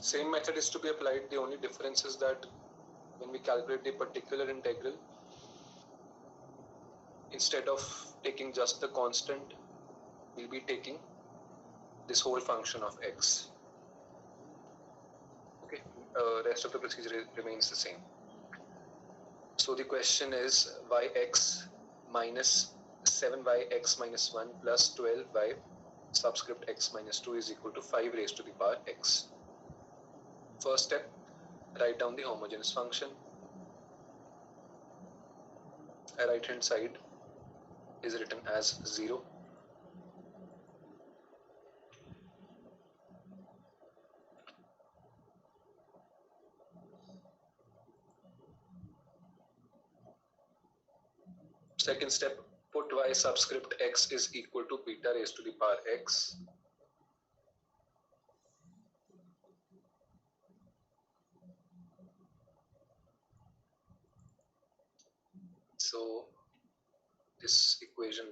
Same method is to be applied. The only difference is that when we calculate the particular integral, instead of taking just the constant, we'll be taking this whole function of x. Okay, rest of the procedure remains the same. So the question is yx minus 7yx minus 1 plus 12y subscript x minus 2 is equal to 5 raised to the power x. First step, write down the homogeneous function. Right hand side is written as 0. Second step, put y subscript x is equal to beta raised to the power x. So this equation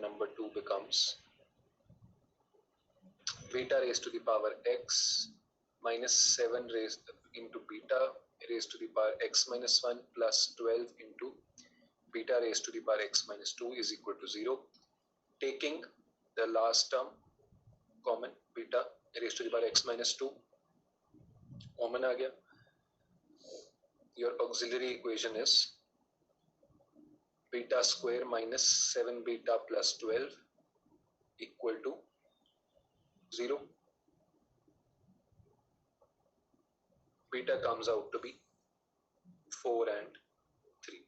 number 2 becomes beta raised to the power x minus 7 raised into beta raised to the power x minus 1 plus 12 into beta raised to the power x minus 2 is equal to 0. Taking the last term common, beta raised to the power x minus 2 common आ गया. Your auxiliary equation is beta square minus 7 beta plus 12 equal to 0. Beta comes out to be 4 and 3.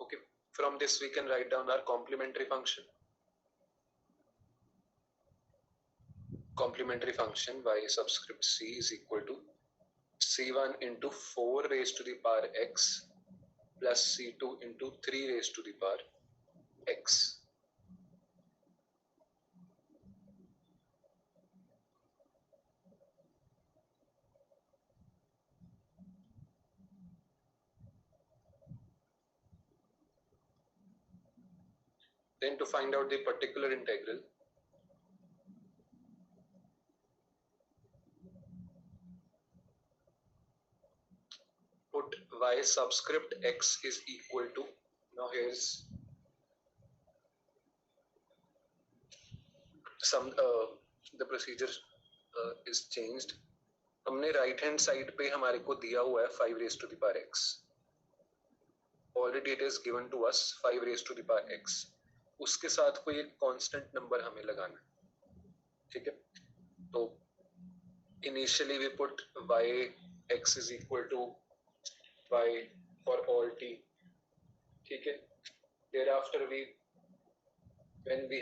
Okay, from this we can write down our complementary function. Complementary function y subscript c is equal to c1 into 4 raised to the power x plus c2 into 3 raised to the power x. Then to find out the particular integral, put y subscript x is equal to, now here's some the procedure is changed. हमने right hand side पे हमारे को दिया हुआ है 5 raised to the power x. Already it is given to us 5 raised to the power x. उसके साथ कोई एक कांस्टेंट नंबर हमें लगाना है, ठीक है. तो initially we put y x is equal to y for all t, ठीक है. Thereafter when we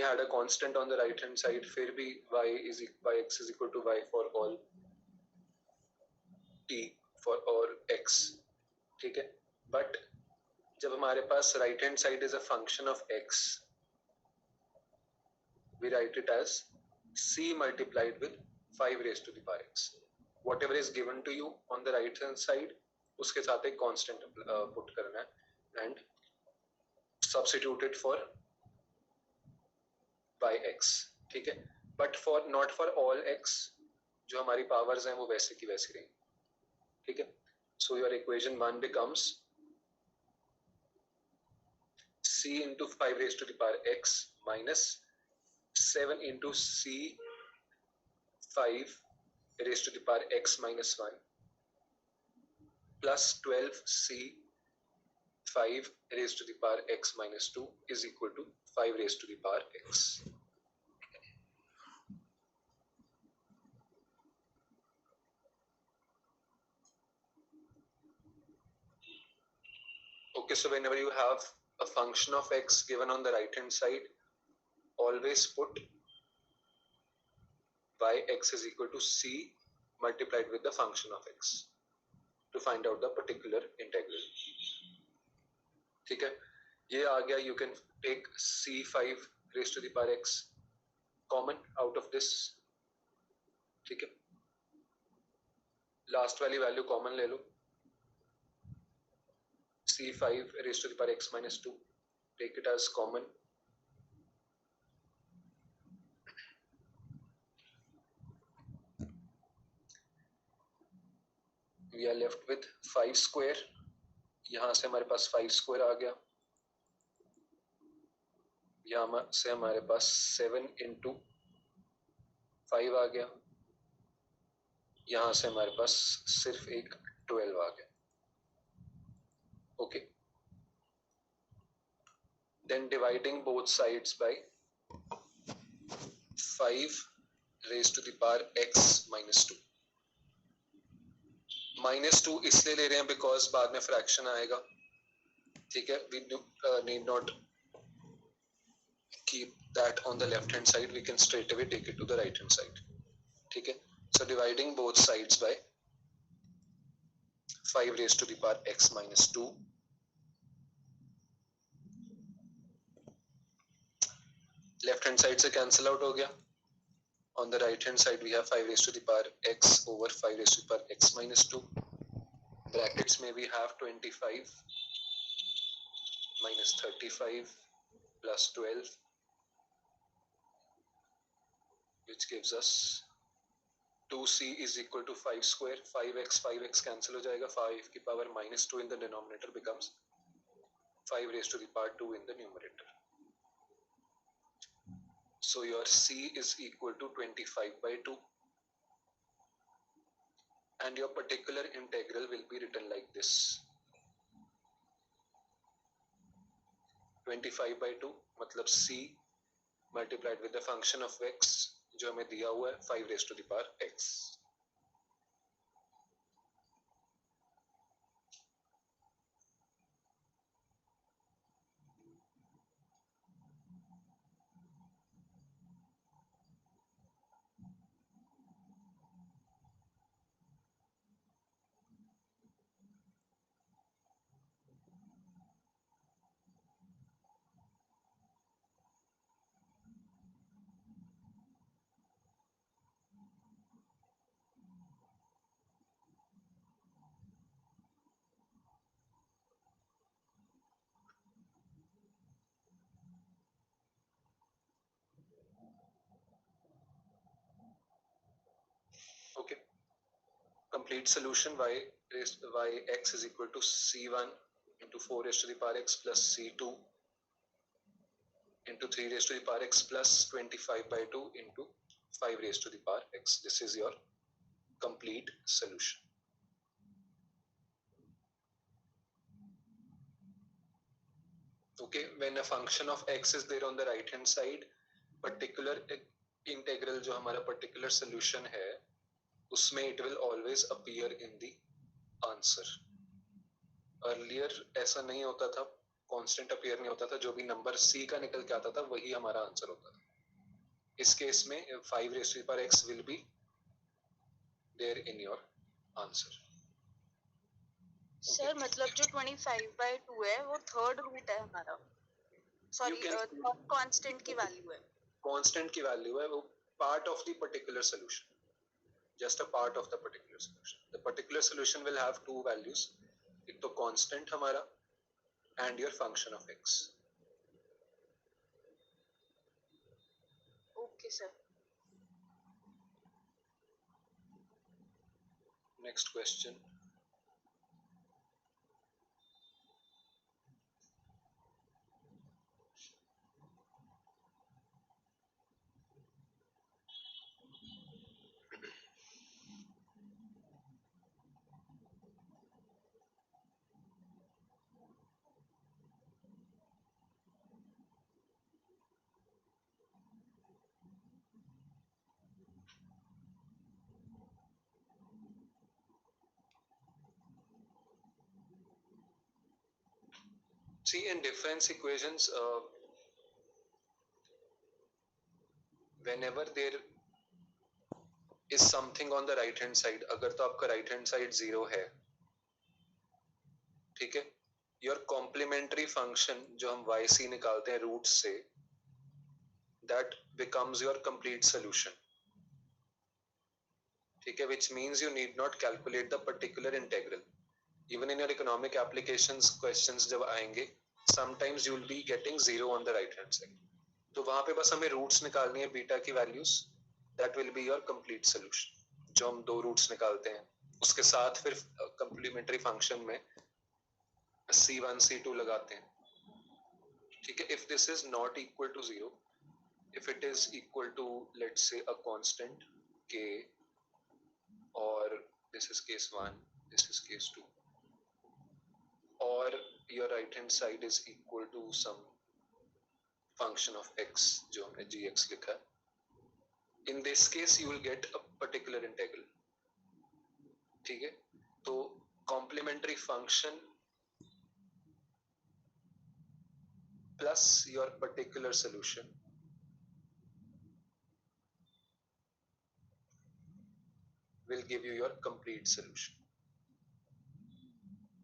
had a constant on the right hand side, फिर भी yx is equal to y for all t for all x, ठीक है. But जब हमारे पास right hand side is a function of x, we write it as c multiplied with 5 raised to the power x. Whatever is given to you on the right hand side, उसके साथ एक constant put करना है and substitute it for yx, ठीक है. But for not for all x, जो हमारी powers हैं वो वैसे की वैसी रहेंगी, ठीक है. So your equation 1 becomes c into 5 raised to the power x minus 7 into c 5 raised to the power x minus 1 plus 12c 5 raised to the power x minus 2 is equal to 5 raised to the power x. Okay, so whenever you have a function of x given on the right hand side, always put yx is equal to c multiplied with the function of x to find out the particular integral. ठीक है, ये आ गया. You can take c5 raised to the power x common out of this. ठीक है, last वाली value common ले लो. c5 raised to the power x minus 2, take it as common. We are left with 5 square. यहाँ से हमारे पास 5 square आ गया. यहाँ से हमारे पास 7 into 5 आ गया. यहाँ से हमारे पास सिर्फ एक 12 आ गया. Okay. Then dividing both sides by 5 raised to the power x minus 2. Minus 2 इसलिए ले रहे हैं बिकॉज बाद में फ्रैक्शन आएगा. ठीक है, we need not keep that on the left hand side, we can straight away take it to the right hand side. ठीक है, so dividing both sides by 5 raised to the power x minus 2. Left hand side से cancel out हो गया. On the right hand side we have 5 raised to the power x over 5 raised to the power x minus 2. Brackets में we have 25 minus 35 plus 12, which gives us 2c is equal to 5 square. 5x cancel हो जाएगा. 5 की power minus 2 in the denominator becomes 5 raised to the power 2 in the numerator. So your c is equal to 25 by 2. And your particular integral will be written like this. 25 by 2 मतलब c multiplied with the function of x जो हमें दिया हुआ है 5 raised to the power x. Okay. Complete solution y x is equal to c1 into 4 raised to the power x plus c2 into 3 raised to the power x plus 25 by 2 into 5 raised to the power x. This is your complete solution. Okay, when a function of x is there on the right hand side, particular integral जो हमारा particular solution है उसमें it will always appear in the answer. Earlier ऐसा नहीं होता था, constant appear नहीं होता था, जो भी number c का निकल के आता था वही हमारा आंसर होता था. इस केस में 5 raised to the power x will be there in your answer. Sir मतलब जो 25 by 2 है वो थर्ड रूट है हमारा. सॉरी, कांस्टेंट की वैल्यू है. कांस्टेंट की वैल्यू है, वो part of the particular solution, just a part of the particular solution. The particular solution will have two values, एक तो कांस्टेंट हमारा and your function of x. Okay sir. Next question. See, in difference equations, whenever there is something on the right hand side. अगर तो आपका right hand side 0 है, ठीक है, your complementary function जो हम yc निकालते हैं रूट से, that becomes your complete solution. ठीक है, which means you need not calculate the particular integral. Even in your economic applications questions जब आएंगे, sometimes you will be getting 0 on the right hand side. तो वहां पे बस हमें रूट्स निकालनी है बीटा की values, that will be your complete solution. जो हम दो रूट्स निकालते हैं उसके साथ फिर कंप्लीमेंट्री फंक्शन में C1 C2 लगाते हैं, ठीक है. If this is not equal to 0, if it is equal to let's say a constant k, or this is case 1, this is case 2, or your right hand side is equal to some function of x जो हमने gx लिखा है, in this case you will get a particular integral. ठीक है, तो complementary function plus your particular solution will give you your complete solution.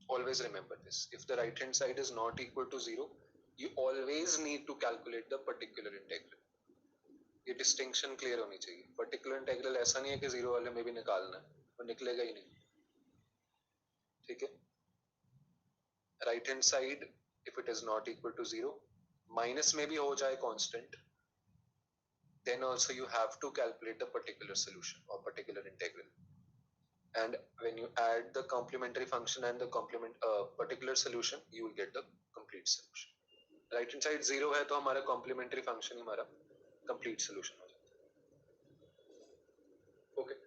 Always remember this. If the right hand side is not equal to 0, you always need to calculate the particular integral. ये distinction clear होनी चाहिए. Particular integral ऐसा नहीं है कि 0 वाले में भी निकालना है, वो निकलेगा ही नहीं. ठीक है, right hand side if it is not equal to 0, minus में भी हो जाए constant, then also you have to calculate the particular solution or particular integral. And when you add the complementary function and the particular solution, you will get the complete solution. Right hand side 0 है तो हमारा complementary function ही हमारा complete solution हो जाता है. Okay.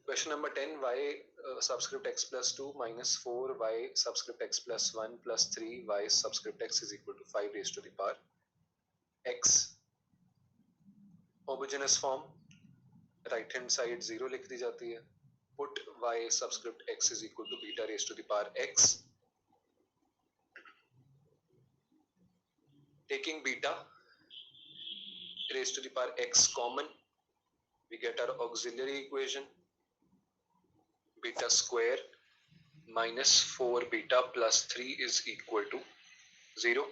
Question number 10, y subscript x plus 2 minus 4 y subscript x plus 1 plus 3 y subscript x is equal to 5 raised to the power x. Homogeneous form, right hand side 0 लिख दी जाती है. Put y subscript x is equal to beta raised to the power x. Taking beta raised to the power x common, we get our auxiliary equation, beta square minus 4 beta plus 3 is equal to 0.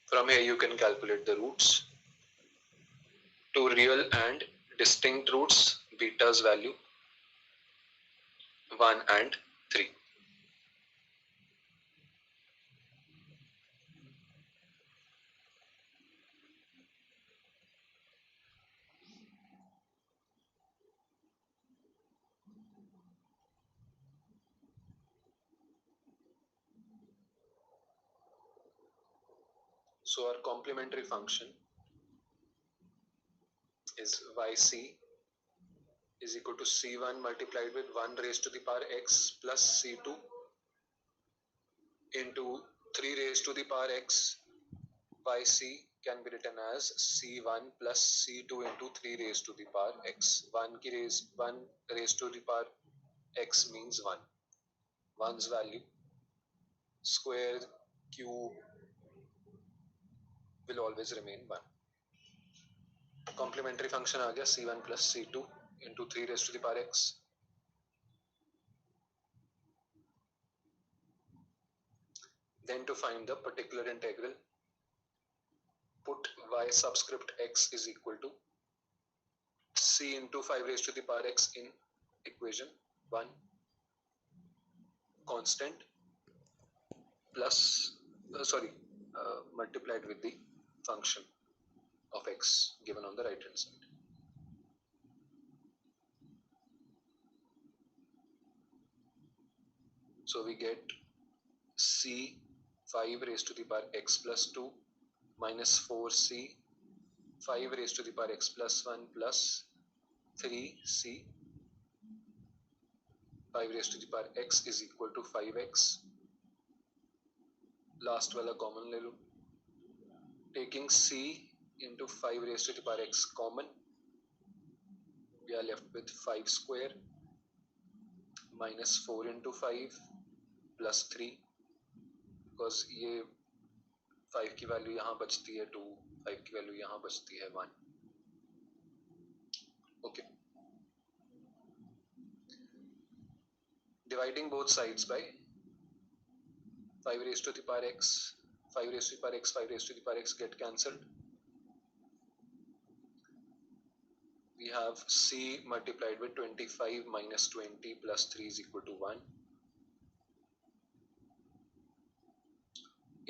From here you can calculate the roots. Two real and distinct roots, beta's value 1 and 3. So our complementary function is yc is equal to c1 multiplied with 1 raised to the power x plus c2 into 3 raised to the power x. Yc can be written as c1 plus c2 into 3 raised to the power x. 1 raised to the power x means 1. 1's value square cube will always remain 1. Complementary function आ गया c1 plus c2 into 3 raised to the power x. Then to find the particular integral, put y subscript x is equal to c into 5 raised to the power x in equation 1 constant plus multiplied with the function of x given on the right hand side. So we get c 5 raised to the power x plus 2 minus 4c 5 raised to the power x plus 1 plus 3c 5 raised to the power x is equal to 5x. Last वाला common ले लो. Taking c into 5 raised to the power x common, we are left with 5 square minus 4 into 5 plus 3 because ये 5 की value यहाँ बचती है 2, 5 की value यहाँ बचती है 1. Okay, dividing both sides by 5 raised to the power x, 5 raised to the power x, 5 raised to the power x get cancelled. We have c multiplied with 25 minus 20 plus 3 is equal to 1.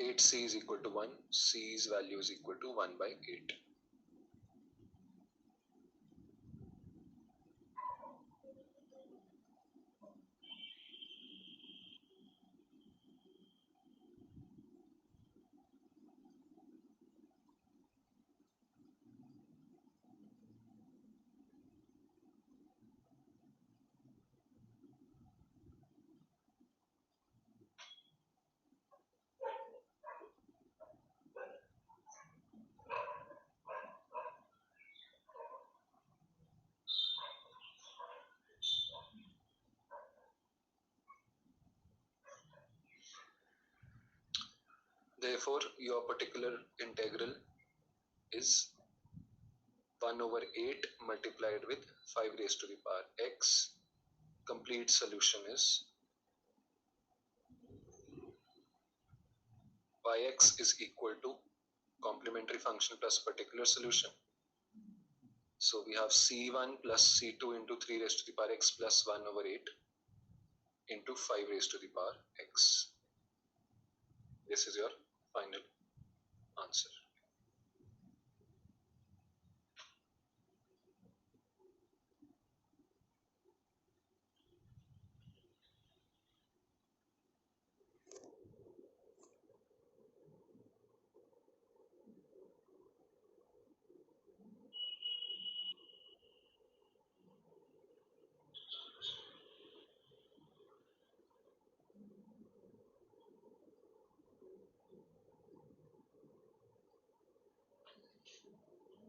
8c is equal to 1. C's value is equal to 1 by 8. Therefore, your particular integral is 1 over 8 multiplied with 5 raised to the power x. Complete solution is yx is equal to complementary function plus particular solution. So we have c1 plus c2 into 3 raised to the power x plus 1 over 8 into 5 raised to the power x. This is your final answer.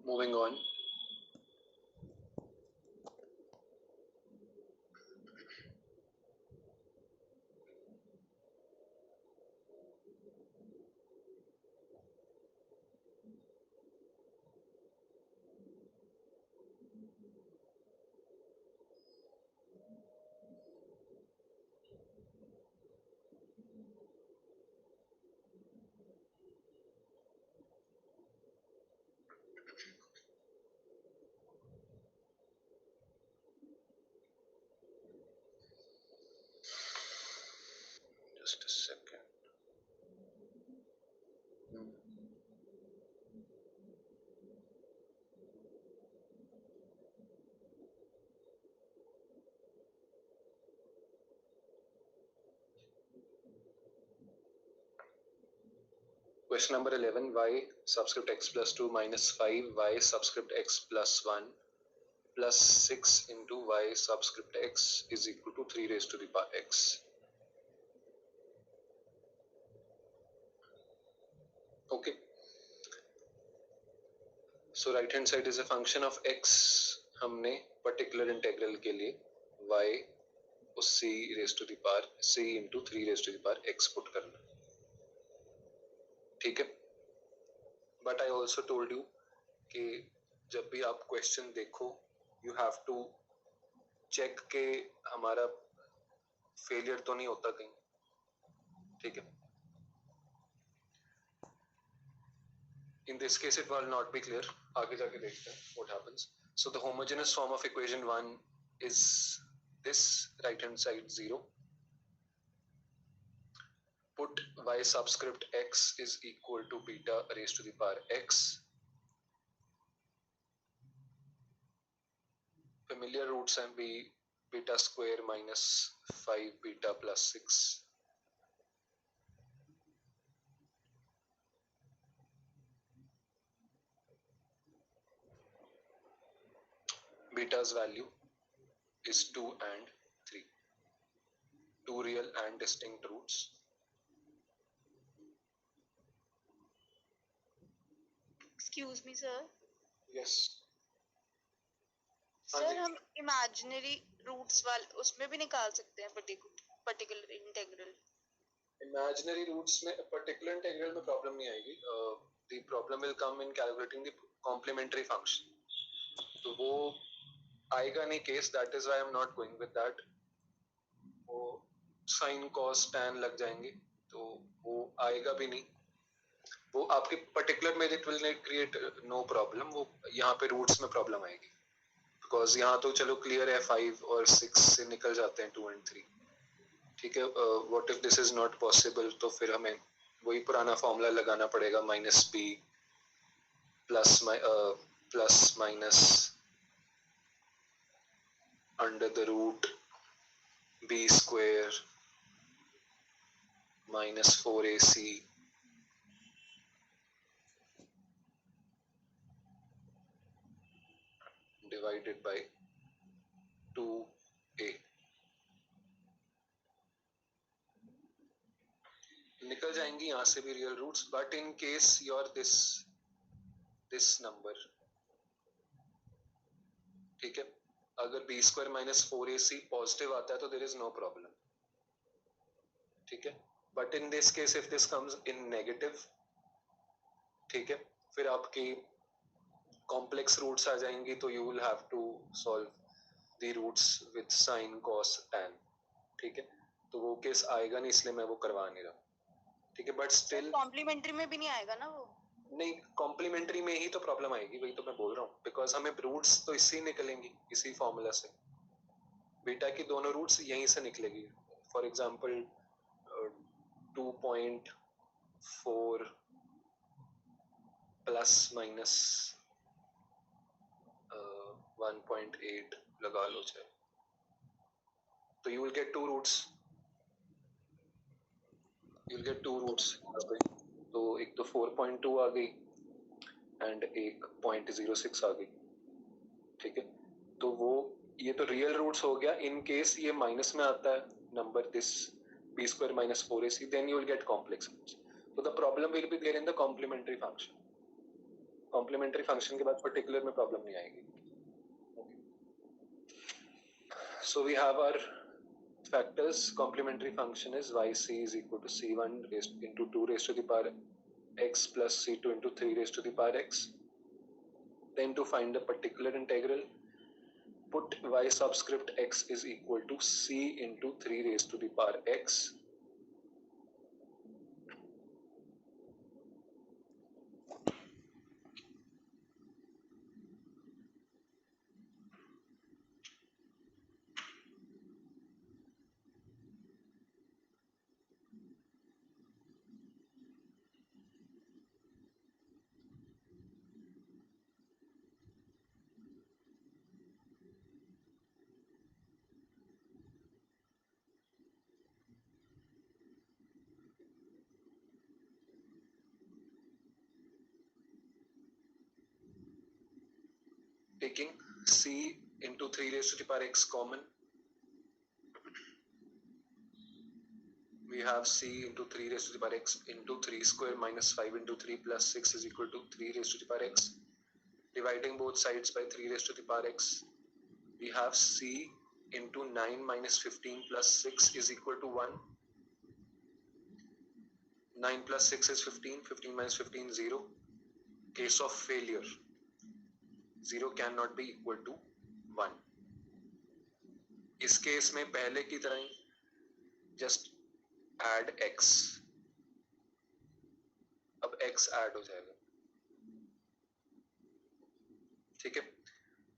Moving on. Just a second. Question number 11, y subscript x plus 2 minus 5 y subscript x plus 1 plus 6 into y subscript x is equal to 3 raised to the power x. Okay. So right hand side is a function of x. हमने particular integral के लिए y उस c raised to the power c into 3 raised to the power x put करना. ठीक है. But I also told you कि जब भी आप question देखो you have to check के हमारा failure तो नहीं होता कहीं. ठीक है. In this case, it will not be clear. आगे जाके देखते हैं what happens. So the homogeneous form of equation 1 is this, right hand side 0. Put y subscript x is equal to beta raised to the power x. Familiar roots and be beta square minus 5 beta plus 6. Beta's value is 2 and 3. Two real and distinct roots. Excuse me, sir. Yes. Sir हम imaginary roots वाले उसमें भी निकाल सकते हैं particular integral. Imaginary roots में particular integral में problem नहीं आएगी. The problem will come in calculating the complementary function. तो वो आएगा नहीं case. That is why I'm not going with that. वो sin cos tan लग जाएंगे तो वो आएगा भी नहीं. वो आपके पर्टिकुलर में it will not create no problem. वो यहाँ पे रूट्स में प्रॉब्लम आएगी बिकॉज यहाँ तो चलो क्लियर है 5 और 6 से निकल जाते हैं 2 and 3. ठीक है. What if this is not possible तो फिर हमें वही पुराना फॉर्मूला लगाना पड़ेगा -b plus minus under the root b square -4ac divided by 2a. निकल जाएंगी यहाँ से भी real roots. But in case your this number, ठीक है, अगर b स्क्वायर -4ac पॉजिटिव आता है तो देयर इज नो प्रॉब्लम. ठीक है. But in this case if this comes in negative, ठीक है, फिर आपकी कॉम्प्लेक्स रूट्स आ जाएंगी तो you will have to solve the roots with sine cos tan. ठीक है. तो वो केस आएगा नहीं इसलिए मैं वो करवा नहीं रहा. ठीक है. बट स्टिल कॉम्प्लीमेंट्री में भी नहीं आएगा ना वो. नहीं, कॉम्प्लीमेंट्री में ही तो प्रॉब्लम आएगी. वही तो मैं बोल रहा हूँ बिकॉज हमें रूट्स तो इससे निकलेंगी इसी फॉर्मूला से. बीटा की दोनों रूट्स यहीं से निकलेगी. फॉर एग्जांपल 2.4 प्लस माइनस 1.8 लगा लो चाहे, तो you will get two roots. तो एक तो 4.2 आ गई एंड एक 0.06 आ गई. ठीक है. तो वो ये तो रियल रूट्स हो गया. इन केस ये माइनस में आता है number this b square -4ac, then you will get complex roots. तो the problem will be there in the complementary function. Complementary function के बाद पर्टिकुलर में प्रॉब्लम नहीं आएगी. So we have our factors. Complementary function is yc is equal to c1 into 2 raised to the power x plus c2 into 3 raised to the power x. Then to find the particular integral, put y subscript x is equal to c into 3 raised to the power x. Taking c into 3 raised to the power x common, we have c into 3 raised to the power x into 3 square minus 5 into 3 plus 6 is equal to 3 raised to the power x. Dividing both sides by 3 raised to the power x, we have c into 9 minus 15 plus 6 is equal to 1. 9 plus 6 is 15. 15 minus 15 0. Case of failure, 0 cannot be equal to 1. इस case में पहले की तरह ही just add x. अब x add हो जाएगा. ठीक है.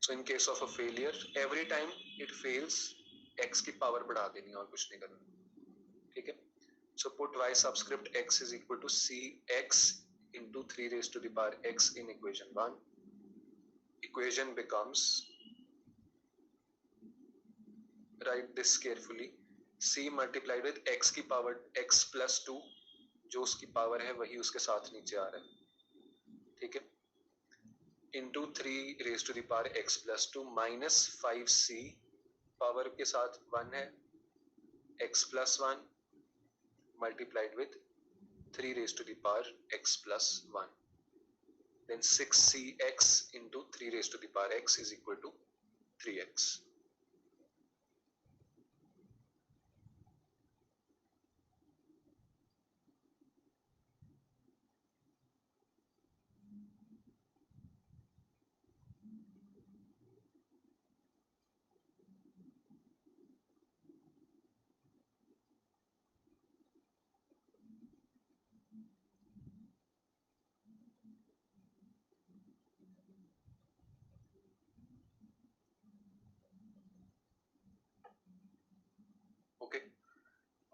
So in case of a failure, every time it fails, x की पावर बढ़ा देनी और कुछ नहीं करना. ठीक है. So put y subscript x is equal to cx into 3 raised to the power x in equation 1. Equation becomes, write this carefully, c multiplied with x की power x plus 2, जो उसकी पावर है वही उसके साथ नीचे आ रहा है. ठीक है. into 3 raised to the power x plus 2 minus 5c, power के साथ 1 है, x plus 1 multiplied with 3 raised to the power x plus 1. Then 6cx into 3 raised to the power x is equal to 3x.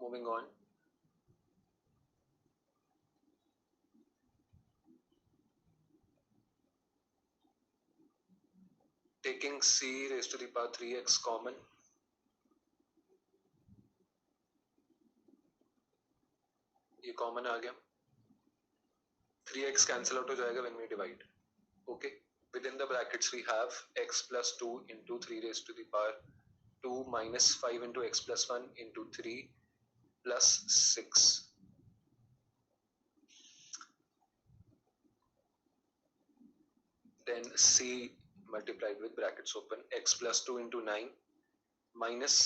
moving on. Taking c raised to the power 3x common, ये common आ गया, 3x cancel out हो जाएगा when we divide. Okay, within the brackets we have x plus 2 into 3 raised to the power 2 minus 5 into x plus 1 into 3 plus 6. Then c multiplied with brackets open, x plus 2 into 9 minus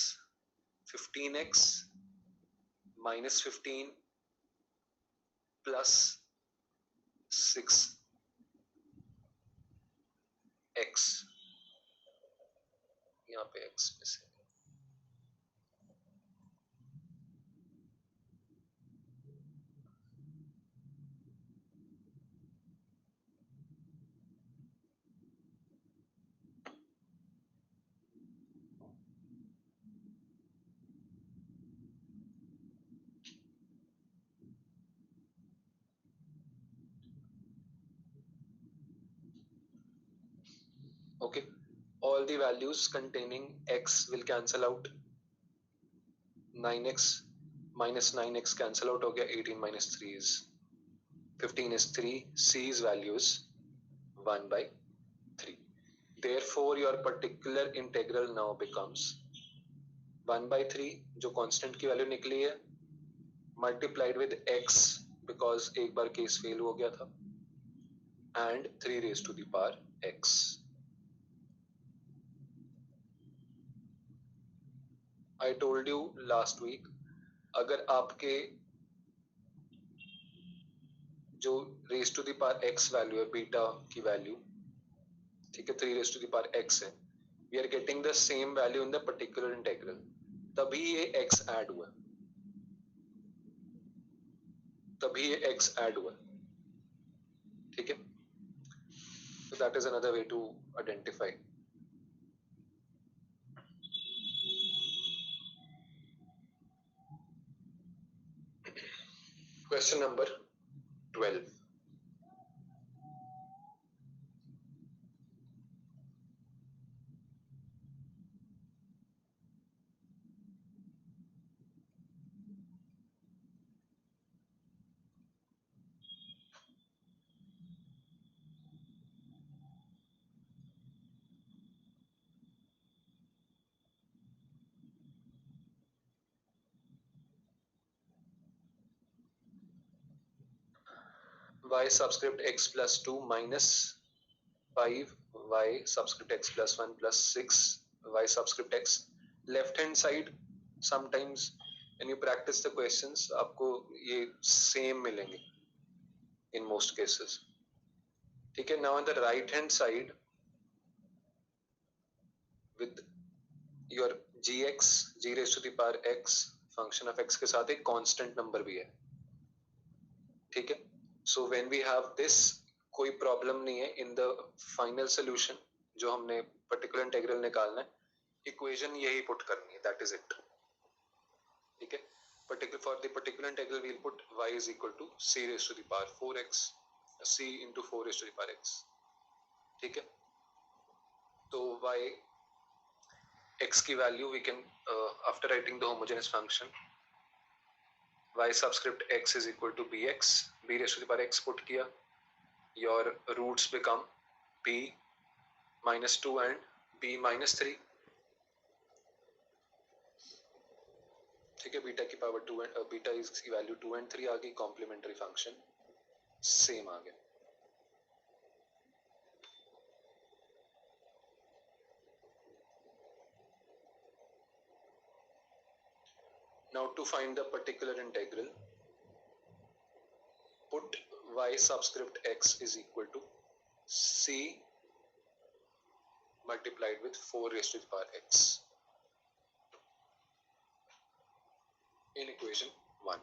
15x minus 15 plus 6x. यहाँ पे x में से okay, all the values containing x will cancel out. 9x minus 9x cancel out हो गया, 18 minus 3 is 15 is 3, c's value is 1 by 3. Therefore your particular integral now becomes 1 by 3 जो constant की value निकली है multiplied with x because एक बार case fail हो गया था and 3 raised to the power x. I told you last week, अगर आपके जो raise to the power x value है, बीटा की वैल्यू, ठीक है, 3 raise to the power x है, we are getting the same value in the particular integral, तभी ये x ऐड हुआ, तभी ये x ऐड हुआ, ठीक है. So that is another way to identify. Question number 12. Y subscript x plus 2 minus 5 y subscript x plus 1 plus 6 y subscript x. Left hand side sometimes when you practice the questions आपको ये same मिलेंगे in most cases, ठीक है. Now on the right hand side with your gx g raised to the power x function of x के साथ एक constant number भी है, ठीक है. So when we have this, कोई प्रॉब्लम नहीं है इन द फाइनल सोल्यूशन जो हमने पर्टिकुलर इंटीग्रल निकालना है, इक्वेशन यही पुट करनी है, दैट इज इट, ठीक है. Particular for the particular integral we will put y is equal to c raise to the power 4x c into 4 raise to the power x, ठीक है. तो y x की value we can after writing the homogeneous function y subscript x is equal to bx, b raised to the power x put किया, your roots become b minus 2 and b minus 3, ठीक है. Beta की power 2 and beta की value 2 and 3 आ गई, complementary function same आ गया. Now to find the particular integral, put y subscript x is equal to c multiplied with 4 raised to the power x in equation 1.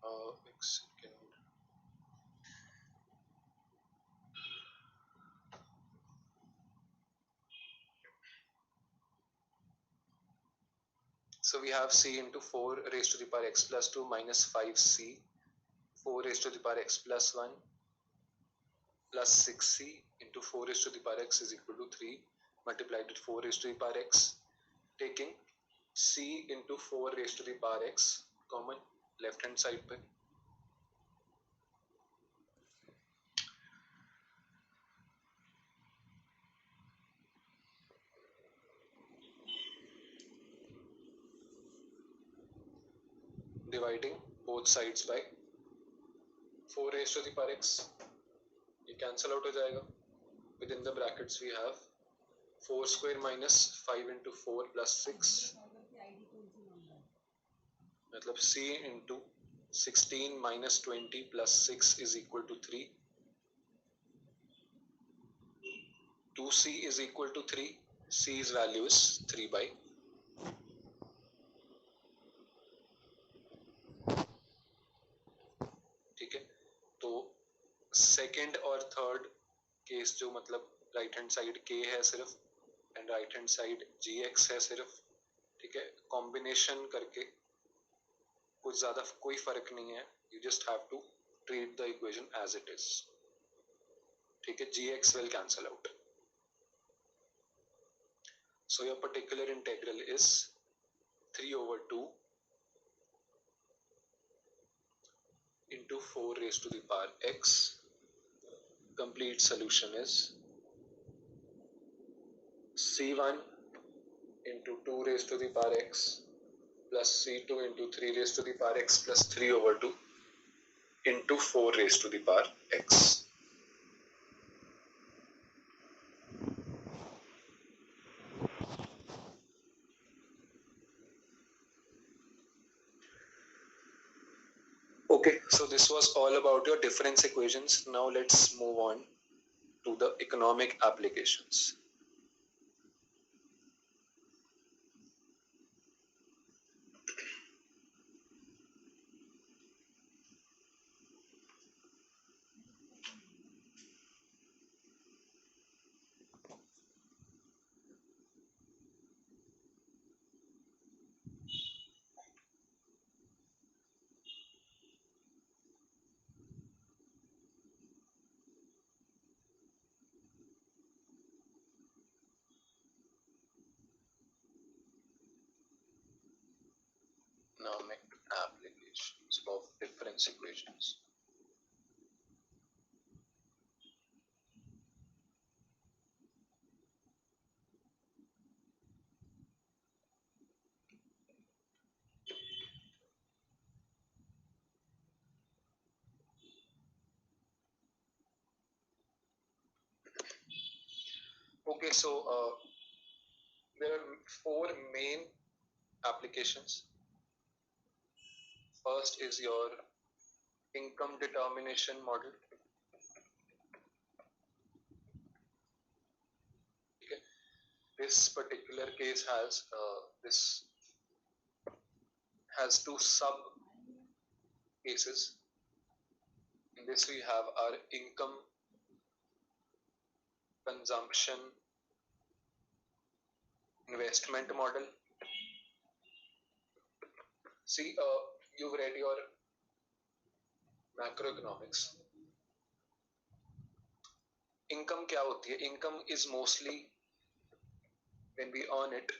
एक second. So we have c into 4 raised to the power x plus 2 minus 5c, 4 raised to the power x plus 1 plus 6c into 4 raised to the power x is equal to 3 multiplied with 4 raised to the power x, taking c into 4 raised to the power x common left hand side पे, dividing both sides by 4 raised to the power x, ये cancel out हो जाएगा. Within the brackets we have 4 square minus 5 into 4 plus 6, मतलब c into 16 minus 20 plus 6 is equal to 3. 2c is equal to 3. c's value is 3 by. ठीक है, तो second और third case जो मतलब राइट हैंड साइड k है सिर्फ and right hand side gx है सिर्फ, ठीक है, कॉम्बिनेशन करके कुछ ज्यादा कोई फर्क नहीं है, you just have to treat the equation as it is. ठीक है, gx will cancel out. So your particular integral is 3 over 2 into 4 raised to the power x. Complete solution is c1 into 2 raised to the power x plus c2 into 3 raised to the power x plus 3 over 2 into 4 raised to the power x. Okay, so this was all about your difference equations. Now let's move on to the economic applications. Economic applications of difference equations. Okay, so there are 4 main applications. First is your income determination model. Okay. This particular case has 2 sub cases. In this we have our income, consumption, investment model. See, you've read your macroeconomics. Income क्या होती है? Income is mostly when we earn it,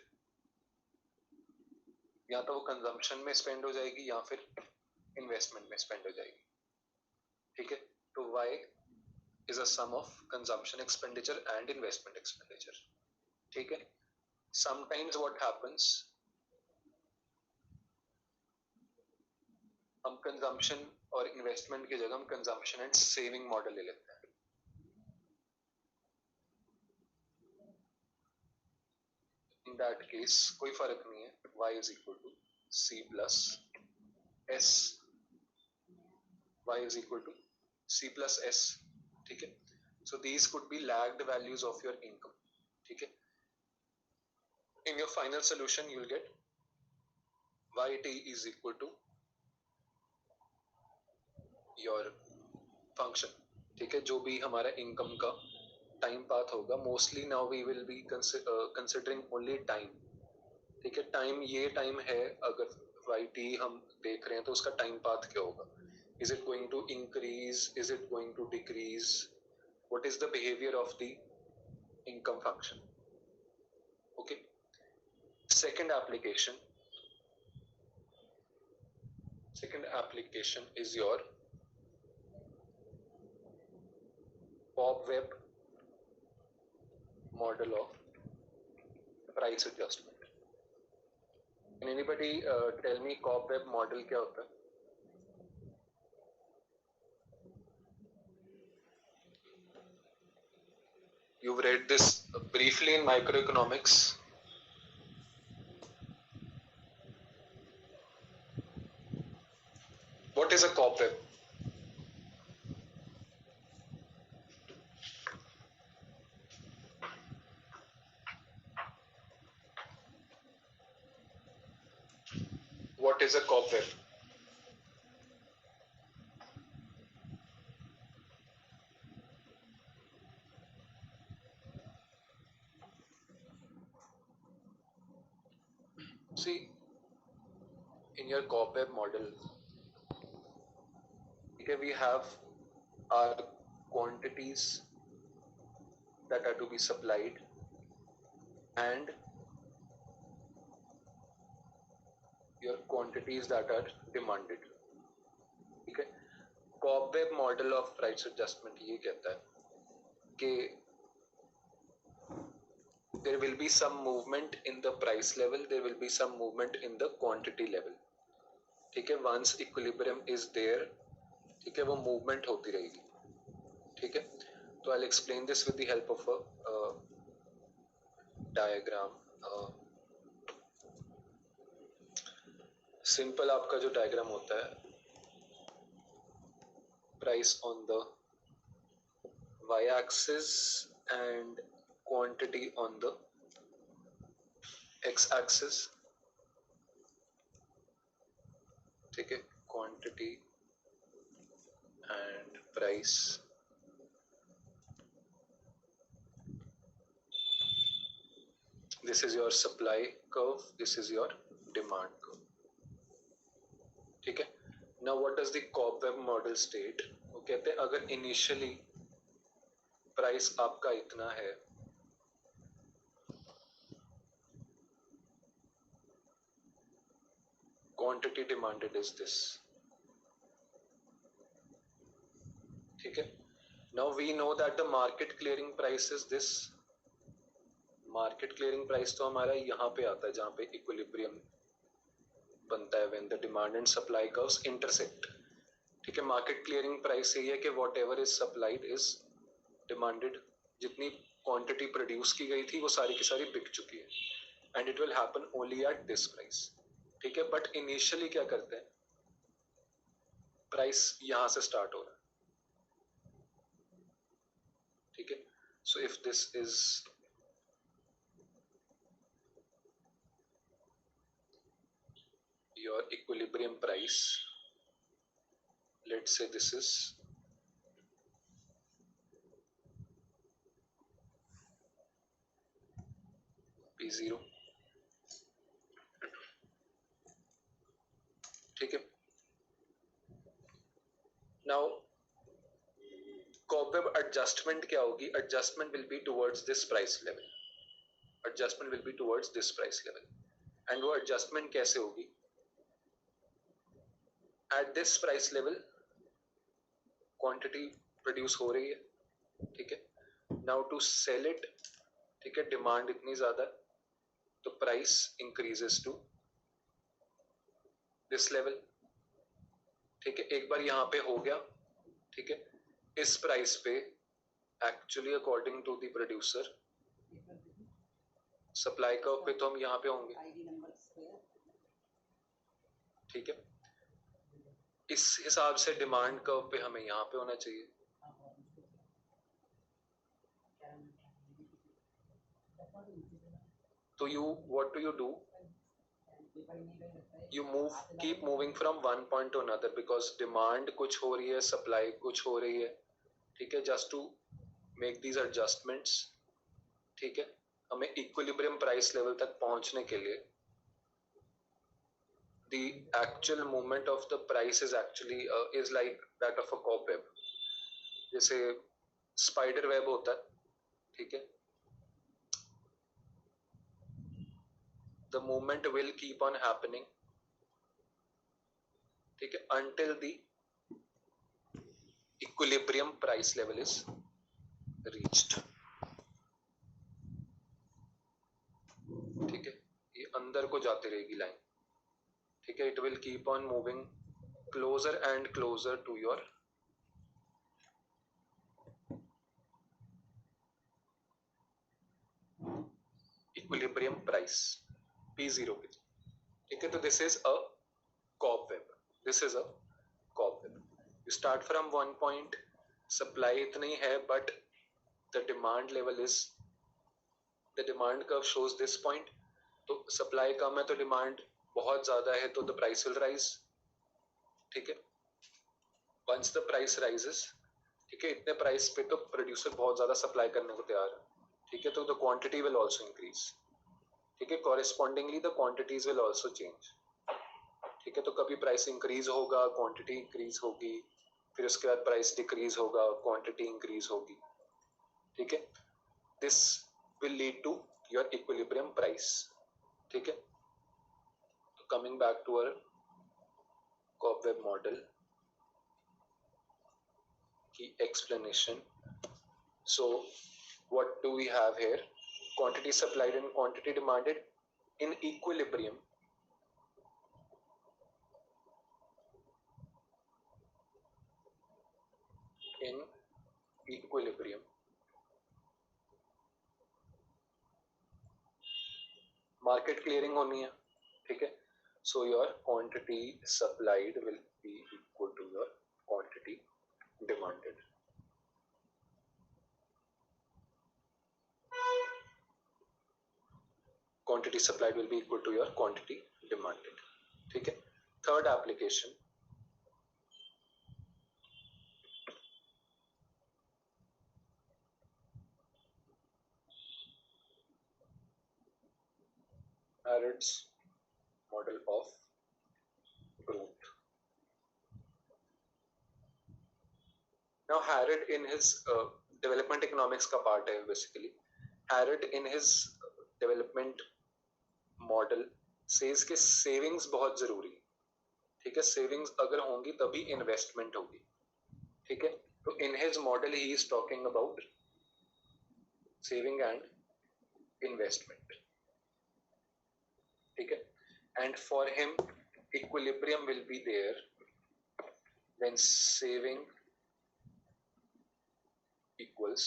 या तो वो consumption में spend हो जाएगी या फिर इन्वेस्टमेंट में स्पेंड हो जाएगी. ठीक है, तो Y is a sum of consumption expenditure and investment expenditure. ठीक है, sometimes what happens, हम कंजम्पशन और इन्वेस्टमेंट की जगह हम कंजम्पशन एंड सेविंग मॉडल ले लेते हैं. In that case कोई फर्क नहीं है, y is equal to c plus s, y is equal to c plus s. ठीक है, so these could be lagged values of your income. ठीक है, in your final solution you will get yt is equal to your function, ठीक है, जो भी हमारा income का टाइम पाथ होगा, mostly now we will be considering only time, ठीक है। टाइम, ये टाइम है, अगर वाई टी हम देख रहे हैं तो उसका टाइम पाथ क्या होगा, is it going to increase, is it going to decrease, what is the behaviour of the income function. Okay, second application is your Cobweb model of price adjustment. Can anybody tell me Cobweb model क्या होता है? You've read this briefly in microeconomics. What is a cobweb? What is a cobweb? See, in your cobweb model, okay, we have our quantities that are to be supplied and your quantities that are demanded. ठीक है, cobweb model of price adjustment ये कहता है कि there will be some movement in the price level, there will be some movement in the quantity level, ठीक है। once equilibrium is there, ठीक है, वो movement होती रहेगी, ठीक है। तो I'll explain this with the help of a diagram. Simple आपका जो डायग्राम होता है, price on the y axis and quantity on the x axis, ठीक है, quantity and price, this is your supply curve, this is your demand curve, ठीक है। now what does the Cobweb model state? वो कहते हैं अगर initially price आपका इतना है, quantity demanded is this, ठीक है। now we know that the market clearing price is this. Market clearing price तो हमारा यहाँ पे आता है जहाँ पे इक्विलिब्रियम बनता है, when the demand and supply curves intersect, ठीक है। मार्केट क्लियरिंग प्राइस यही है कि whatever is supplied is demanded, जितनी क्वांटिटी प्रोड्यूस की गई थी वो सारी की सारी बिक चुकी है, and it will happen only at this price, ठीक है। बट इनिशियली क्या करते हैं, प्राइस यहां से स्टार्ट हो रहा है, ठीक है। So if this is your equilibrium price, let's say this is P0, ठीक है। now Cobweb adjustment क्या होगी, adjustment will be towards this price level, adjustment will be towards this price level, and वो adjustment कैसे होगी, at this price level quantity produce हो रही है, ठीक है। now to sell it, ठीक है, डिमांड इतनी ज्यादा तो price increases to this level, ठीक है। एक बार यहाँ पे हो गया, ठीक है, इस प्राइस पे actually according to the producer supply curve पे तो हम यहाँ पे होंगे, ठीक है। इस हिसाब से डिमांड कर्व पे हमें यहाँ पे होना चाहिए, तो what do you do, you keep moving from one point to another because demand कुछ हो रही है, supply कुछ हो रही है, ठीक है, just to make these adjustments, ठीक है, हमें equilibrium price level तक पहुंचने के लिए the actual movement of the price is actually is like that of a cobweb, जैसे spider web होता है, ठीक है, the movement will keep on happening, ठीक है, until the equilibrium price level is reached, ठीक है, ये अंदर को जाती रहेगी लाइन, ठीक है, it will keep on moving closer and closer to your equilibrium price P0 पे, ठीक है, तो this is a cobweb, this is a cobweb, you start from one point, supply इतनी है but the demand level is, the demand curve shows this point, तो supply कम है तो demand बहुत ज्यादा है तो the price will rise, ठीक है, once the price rises, ठीक है, इतने price पे तो producer बहुत ज्यादा supply करने को तैयार है, ठीक है, तो the quantity will also increase, ठीक है, correspondingly the quantities will also change, ठीक है, तो कभी प्राइस इंक्रीज होगा, क्वांटिटी इंक्रीज होगी, फिर उसके बाद प्राइस डिक्रीज होगा, क्वांटिटी इंक्रीज होगी, ठीक है, this will lead to your equilibrium price, ठीक है, तो coming back to our cobweb model की explanation, so what do we have here, quantity supplied and quantity demanded in equilibrium, in equilibrium, market clearing होनी है, ठीक है, so your quantity supplied will be equal to your quantity demanded, quantity supplied will be equal to your quantity demanded, ठीक है, third application, Harrod's model of growth. Now Harrod in his development economics का part है basically, Harrod in his development model says कि savings बहुत जरूरी है, ठीक है, savings अगर होंगी तभी investment होगी, ठीक है, तो in his model he is talking about saving and investment, ठीक है, and for him equilibrium will be there when saving equals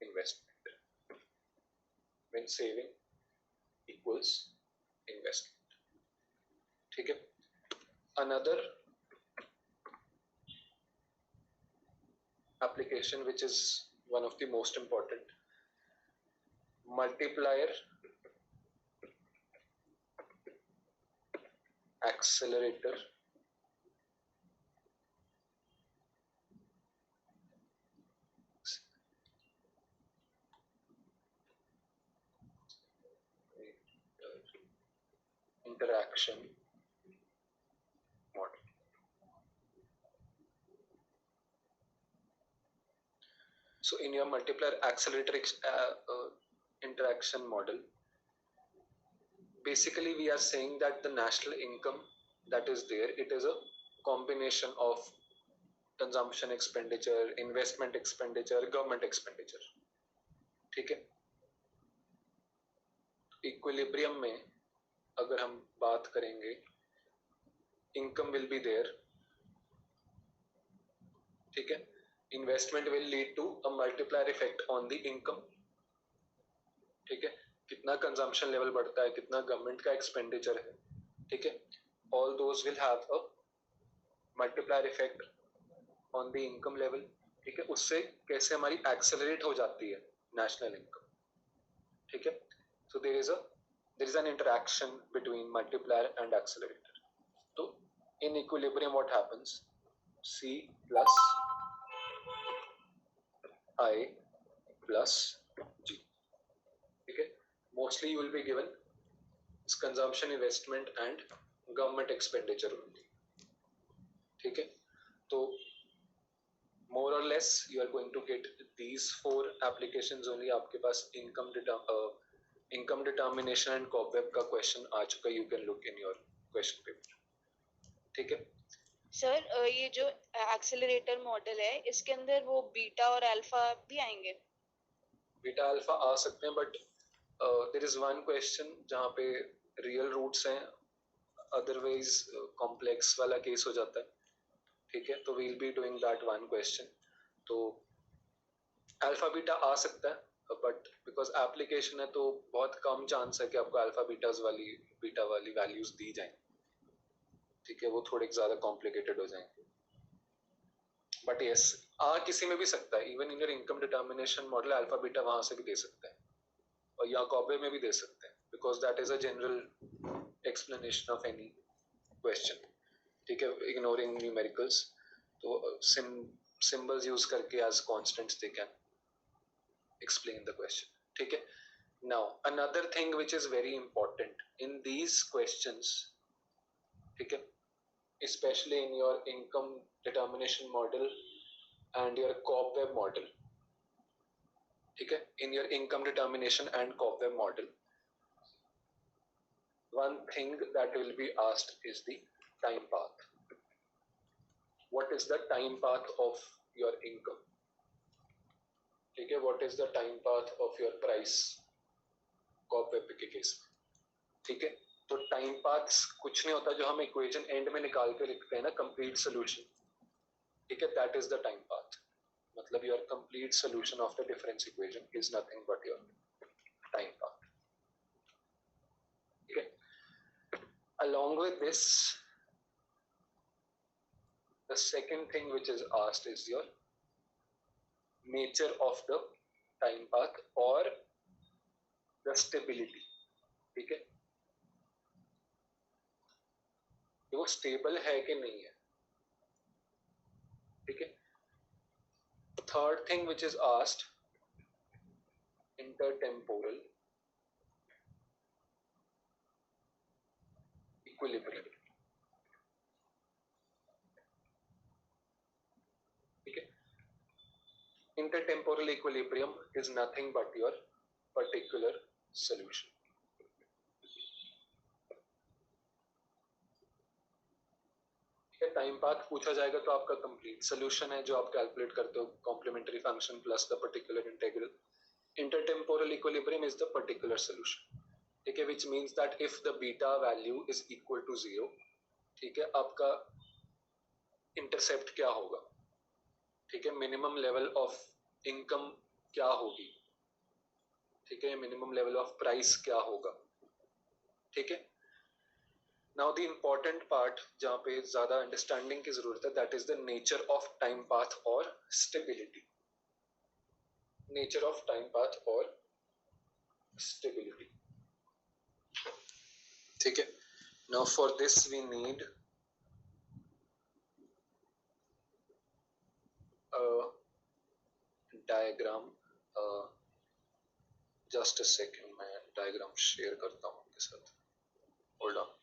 investment, when saving equals investment, ठीक है, another application which is one of the most important, multiplier accelerator interaction model. So in your multiplier accelerator interaction model, basically we are saying that the national income that is there, it is a combination of consumption expenditure, investment expenditure, government expenditure, ठीक है, equilibrium में अगर हम बात करेंगे, income will be there, ठीक है, investment will lead to a multiplier effect on the income, ठीक है, कितना कंजम्पशन लेवल बढ़ता है, कितना गवर्नमेंट का एक्सपेंडिचर है, ठीक है, all those will have a multiplier effect on the income level, ठीक है, उससे कैसे हमारी एक्सेलरेट हो जाती है नेशनल इनकम, ठीक है, so there is a there is an interaction between multiplier and accelerator. So in equilibrium what happens? C plus I plus G. Okay, mostly you will be given is consumption, investment and government expenditure only. ठीक है, तो more or less you are going to get these 4 applications only. आपके पास income determination and cobweb का question आ चुका, you can look in your question paper. ठीक है sir, ये जो एक्सेलरेटर मॉडल है इसके अंदर वो बीटा और अल्फा भी आएंगे? बीटा अल्फा आ सकते हैं, but there is one question जहाँ पे रियल रूट्स हैं, अदरवाइज कॉम्प्लेक्स वाला केस हो जाता है. ठीक है, तो we'll be doing that one question. तो अल्फा बीटा आ सकता है, बट बिकॉज एप्लीकेशन है तो बहुत कम चांस है कि आपको अल्फा बीटा वाली वैल्यूज दी जाए. ठीक है, वो थोड़े ज्यादा कॉम्प्लिकेटेड हो जाएंगे. बट यस, किसी में भी सकता है. Even in your income determination model alpha beta वहां से भी दे सकते हैं, और या कॉबे में भी दे सकते हैं, because that is a general explanation of any question. ठीक है, इग्नोरिंग न्यूमेरिकल्स. तो सिंबल्स यूज करके as constants they can explain the question. ठीक है, now another thing which is very important in these questions, ठीक है, especially in your income determination model and your cobweb model. ठीक है, in your income determination and cobweb model, one thing that will be asked is the time path. What is the time path of your income? ठीक है, what is the time path of your price cobweb के case में. ठीक है, तो time paths कुछ नहीं होता, जो हम इक्वेशन एंड में निकाल के लिखते हैं ना, कंप्लीट सोल्यूशन. ठीक है, that is the time path. मतलब your complete solution of the difference equation is nothing but your time path. ठीक है, along with this, the second thing which is asked is your nature of the time path or the stability. ठीक है, वो stable है कि नहीं है. ठीक है, third thing which is asked, intertemporal equilibrium. ठीक है, intertemporal equilibrium is nothing but your particular solution. Time path पूछा जाएगा तो आपका कंप्लीट सोल्यूशन है जो आप कैलकुलेट करते हो, complementary function plus the particular integral. Intertemporal equilibrium is the particular solution. ठीक है, which means that if the beta value is equal to 0, ठीक है, आपका इंटरसेप्ट क्या होगा. ठीक है, मिनिमम लेवल ऑफ इनकम क्या होगी. ठीक है, मिनिमम लेवल ऑफ प्राइस क्या होगा. ठीक है, नाउ द इम्पोर्टेंट पार्ट जहां पे ज्यादा अंडरस्टैंडिंग की जरूरत है, that is the nature of time path और stability. Nature of time path और स्टेबिलिटी. ठीक है, now for this we need diagram. Just a second, मैं डायग्राम शेयर करता हूं आपके साथ. Hold on.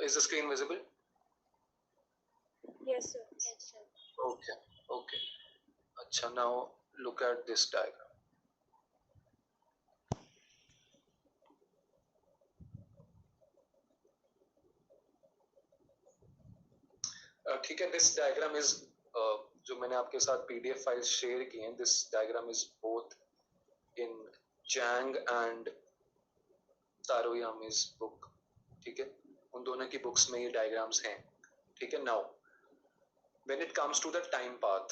Is the screen visible? Yes, sir. Yes, sir. Okay. Okay. Acha, now look at this diagram. ठीक है, this diagram is जो मैंने आपके साथ PDF फाइल शेयर की हैं, this diagram is both in Jang and Taroyami's book. ठीक है, उन दोनों की बुक्स में ये डायग्राम्स हैं. ठीक है. Now when it comes to the time path,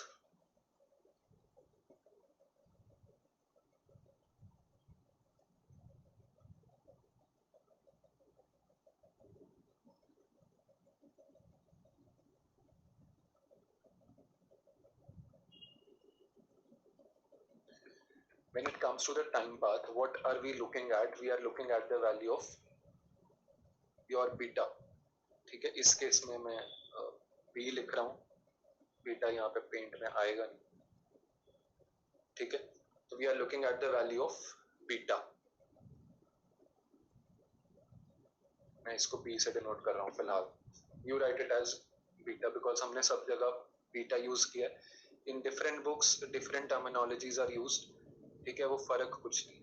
when it comes to the time path, what are we looking at? We are looking at the value of your beta. ठीक है, इस case में मैं b लिख रहा हूँ, beta यहाँ पे पेंट में आएगा नहीं. ठीक है, तो we are looking at the value of beta. मैं इसको b से डिनोट कर रहा हूँ फिलहाल. You write it as beta because हमने सब जगह बीटा यूज किया. In different books different terminologies are used. ठीक है, वो फर्क कुछ नहीं.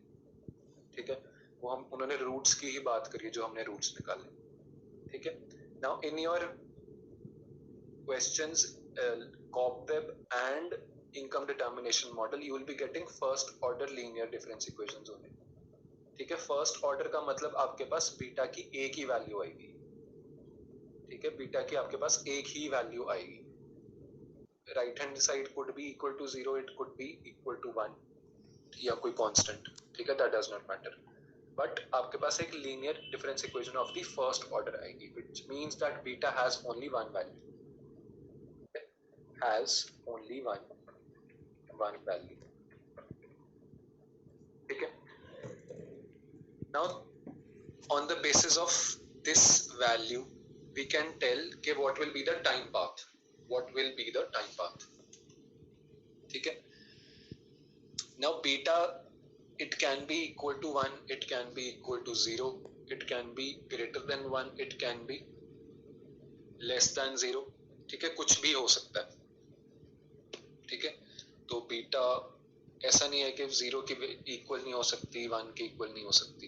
ठीक है, वो हम उन्होंने रूट्स की ही बात करी जो हमने रूट्स निकाले. ठीक है. Now in your questions cobweb and income determination model you will be getting first order linear difference equations only. ठीक है, फर्स्ट ऑर्डर का मतलब आपके पास बीटा की एक ही वैल्यू आएगी. ठीक है, बीटा की आपके पास एक ही वैल्यू आएगी. Right hand side could be equal to 0, it could be equal to 1 या कोई कांस्टेंट. ठीक है, that does not matter. But आपके पास एक linear difference equation of the first order आएगी, which means that beta has only one value. Has only one value. ठीक है. Now on the basis of this value we can tell कि what will be the time path. What will be the time path. ठीक है. Now beta, it can be equal to 1, it can be equal to 0, it can be greater than 1, it can be less than 0. ठीक है, कुछ भी हो सकता है. ठीक है, तो बीटा ऐसा नहीं है कि 0 के इक्वल नहीं हो सकती, 1 के इक्वल नहीं हो सकती,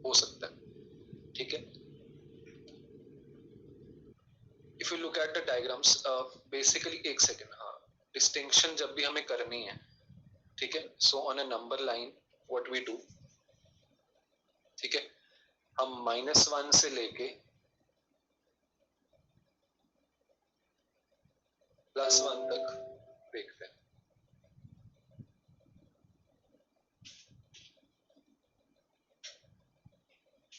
हो सकता है. ठीक है. If you look at the diagrams basically, एक सेकेंड, हाँ, डिस्टिंक्शन जब भी हमें करनी है. ठीक है, so on a number line what we do. ठीक है, हम -1 से लेके +1 तक देखते हैं.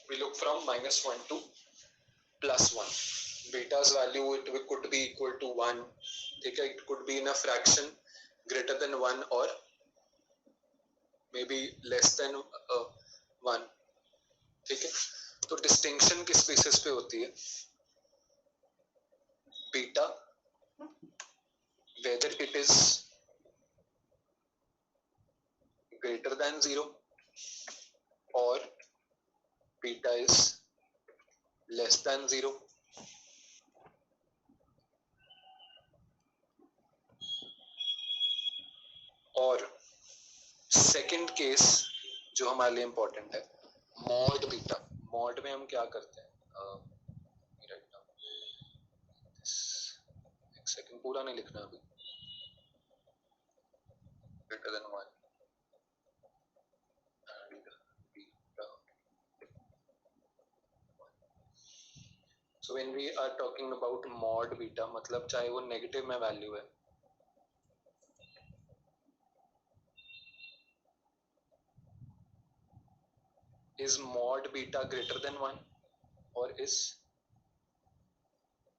We look from -1 to +1. Beta's value it could be equal to 1. ठीक है, it could be in a fraction greater than 1 or maybe less than 1. ठीक है, तो डिस्टिंक्शन किस बेसिस पे होती है? Beta whether it is greater than 0 or beta is less than 0. और सेकंड केस जो हमारे लिए इंपॉर्टेंट है, मॉड बीटा. मॉड में हम क्या करते हैं? एक सेकंड, पूरा नहीं लिखना अभी. greater than 1 and beta 1. So when we are talking about mod beta, मतलब चाहे वो नेगेटिव में वैल्यू है, is mod beta greater than 1 or is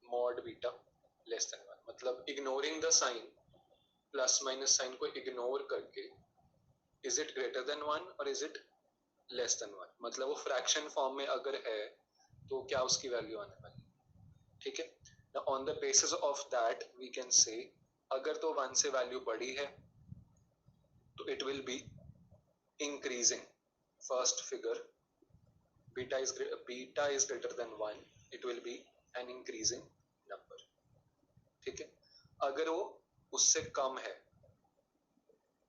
mod beta less than 1? मतलब ignoring the sign, plus minus sign को ignore करके, is it greater than 1 or is it less than 1? मतलब वो फ्रैक्शन फॉर्म में अगर है तो क्या उसकी वैल्यू आने वाली. ठीक है. Now on the basis of that we can say अगर तो 1 से वैल्यू बड़ी है तो it will be increasing. First figure, beta is greater than 1, it will be an increasing number. ठीक है, अगर वो उससे कम है,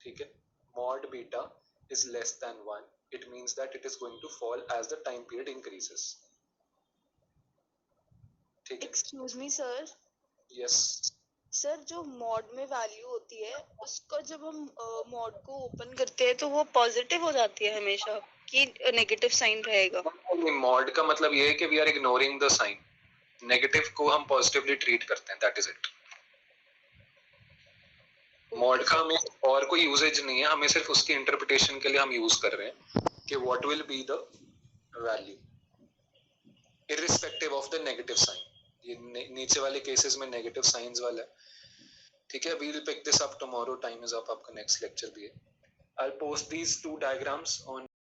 ठीक है, mod beta is less than 1, it means that it is going to fall as the time period increases. ठीक है, excuse me sir, yes, sir जो मॉड में वैल्यू होती है उसका जब हम मॉड को ओपन करते हैं तो वो पॉजिटिव हो जाती है हमेशा कि नेगेटिव साइन रहेगा? मॉड का मतलब ये है कि we are ignoring the sign, negative को हम पॉजिटिवली ट्रीट करते हैं, दैट इज इट। मॉड का हमें और कोई यूजेज नहीं है, हमें सिर्फ उसकी इंटरप्रिटेशन के लिए हम यूज कर रहे हैं कि what will be the value irrespective of the negative sign. ये नीचे वाले केसेस में नेगेटिव साइंस वाला है, ठीक है। We will pick this up tomorrow, time is up, आपका नेक्स्ट लेक्चर भी है। I will post these two diagrams on